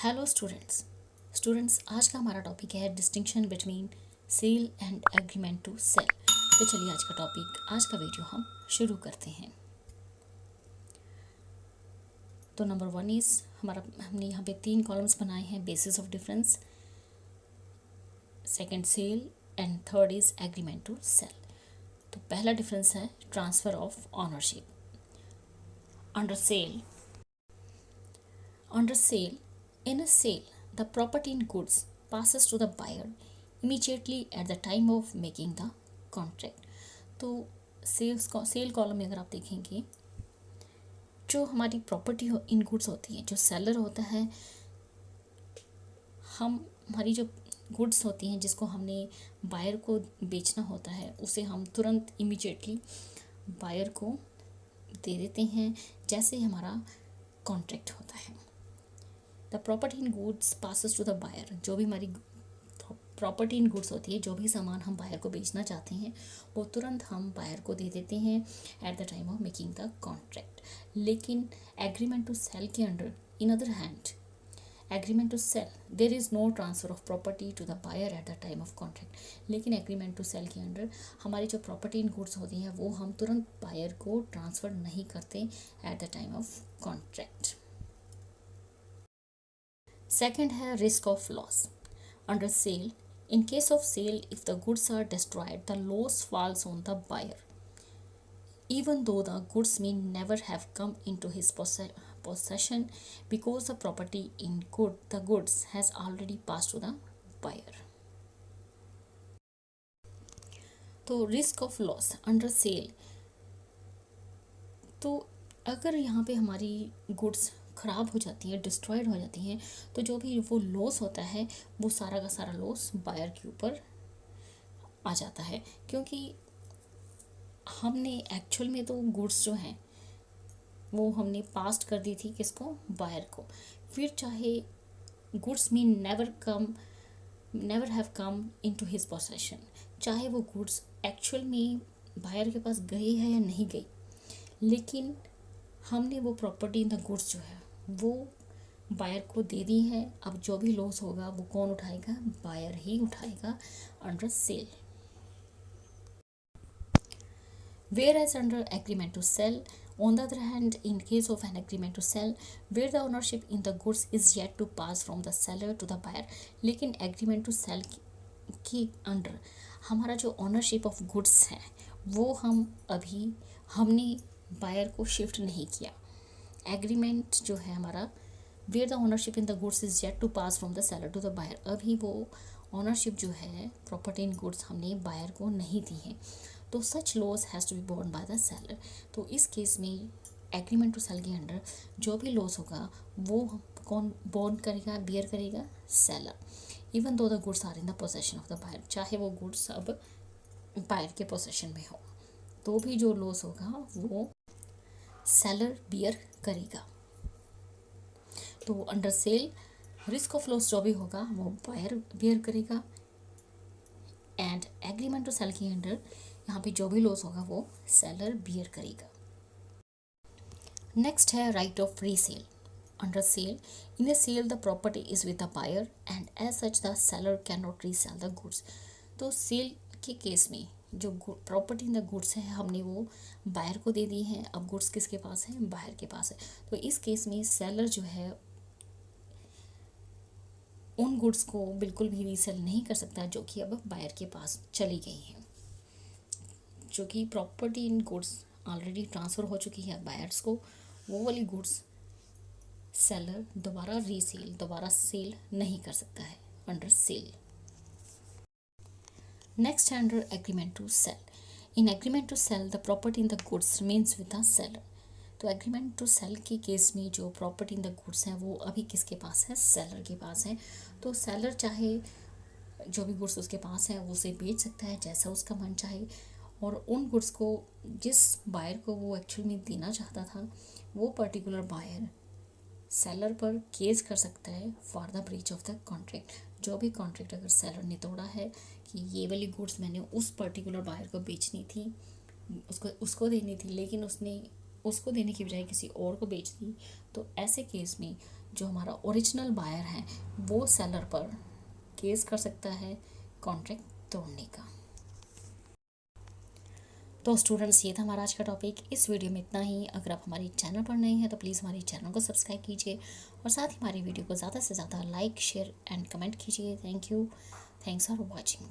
Hello students आज का हमारा टॉपिक है distinction between sale and agreement to sale. तो चलिए आज का वीडियो हम शुरू करते हैं। तो नंबर 1 इज़ हमने यहाँ पे 3 कॉलम्स बनाए हैं, basis of difference, second sale and third is agreement to sale. तो पहला डिफरेंस है transfer of ownership. Under sale in a sale, the property in goods passes to the buyer immediately at the time of making the contract। तो cell column में अगर आप देखेंगे, जो हमारी प्रॉपर्टी इन गुड्स होती है, जो सेलर होता है, हमारी जो गुड्स होती हैं जिसको हमने बायर को बेचना होता है, उसे हम तुरंत इमीडिएटली बायर को दे देते हैं जैसे हमारा कॉन्ट्रैक्ट होता है। The property in goods passes to the buyer. जो भी हमारी प्रॉपर्टी इन गुड्स होती है, जो भी सामान हम बायर को बेचना चाहते हैं, वो तुरंत हम बायर को दे देते हैं at the time of making the contract. लेकिन एग्रीमेंट टू सेल के under, in other hand, agreement to sale there is no transfer of property to the buyer at the time of contract. लेकिन agreement to cell के under हमारी जो property in goods होती हैं वो हम तुरंत बायर को ट्रांसफ़र नहीं करते at the time of contract. Second है risk of loss. Under sale, in case of sale, if the goods are destroyed, the loss falls on the buyer, even though the goods may never have come into his possession, because the property in the goods has already passed to the buyer। तो risk of loss under sale, तो अगर यहाँ पे हमारी goods ख़राब हो जाती हैं, डिस्ट्रॉयड हो जाती हैं, तो जो भी वो लॉस होता है वो सारा का सारा लॉस बायर के ऊपर आ जाता है, क्योंकि हमने एक्चुअल में तो गुड्स जो हैं वो हमने पास्ट कर दी थी किसको, बायर को। फिर चाहे गुड्स में never have come into his possession, चाहे वो गुड्स एक्चुअल में बायर के पास गई है या नहीं गई, लेकिन हमने वो प्रॉपर्टी इन द गुड्स जो है वो बायर को दे दी है। अब जो भी लॉस होगा वो कौन उठाएगा, बायर ही उठाएगा under sale. Whereas under agreement to sale, on the other hand, in case of an agreement to sale where the ownership in the goods is yet to pass from the seller to the buyer. लेकिन agreement to cell के under हमारा जो ownership of goods है वो हमने buyer को shift नहीं किया। एग्रीमेंट जो है हमारा, where the ownership in the goods is yet to pass from the seller to the buyer, अभी वो ओनरशिप जो है प्रॉपर्टी इन गुड्स हमने बायर को नहीं दी है, तो such loss has to be borne by the seller. तो इस केस में एग्रीमेंट टू सेल के अंडर जो भी लॉस होगा वो कौन बोर्न करेगा, बियर करेगा, seller. Even though the goods are in the possession of the buyer, चाहे वो गुड्स अब बायर के पोसेशन में हो, तो भी जो लॉस होगा वो सेलर बियर करेगा। तो under sale risk of loss जो भी होगा वो बायर बियर करेगा, एंड एग्रीमेंट टू सेल के अंडर यहाँ पे जो भी लॉस होगा वो सेलर बियर करेगा। नेक्स्ट है right of resale. Under sale, in a sale the property is with the buyer and as such the seller can not resell the goods. तो सेल के केस में जो प्रॉपर्टी इन द गुड्स है हमने वो buyer को दे दी है, अब गुड्स किसके पास है, बायर के पास है। तो इस केस में सेलर जो है उन गुड्स को बिल्कुल भी रीसेल नहीं कर सकता जो कि अब बायर के पास चली गई हैं। जो कि property in goods already transfer हो चुकी है बायर्स को, वो वाली गुड्स सेलर दोबारा सेल नहीं कर सकता है अंडर सेल। नेक्स्ट है under agreement to sale. In agreement to sale the property in the goods remains with the seller. तो एग्रीमेंट टू सेल के केस में जो प्रॉपर्टी इन द गुड्स हैं वो अभी किसके पास है, सेलर के पास है। तो सेलर चाहे जो भी गुड्स उसके पास है वो उसे बेच सकता है जैसा उसका मन चाहे, और उन गुड्स को जिस बायर को वो एक्चुअल में देना चाहता था वो पर्टिकुलर बायर सेलर पर केस कर सकता है for the breach of the contract. जो भी कॉन्ट्रैक्ट अगर सेलर ने तोड़ा है कि ये वाली गुड्स मैंने उस पर्टिकुलर बायर को बेचनी थी, उसको देनी थी, लेकिन उसने उसको देने की बजाय किसी और को बेच दी, तो ऐसे केस में जो हमारा ओरिजिनल बायर है वो सेलर पर केस कर सकता है कॉन्ट्रैक्ट तोड़ने का। तो स्टूडेंट्स, ये था हमारा आज का टॉपिक। इस वीडियो में इतना ही। अगर आप हमारे चैनल पर नए हैं तो प्लीज़ हमारे चैनल को सब्सक्राइब कीजिए और साथ ही हमारी वीडियो को ज़्यादा से ज़्यादा लाइक, शेयर एंड कमेंट कीजिए। Thank you. Thanks for watching.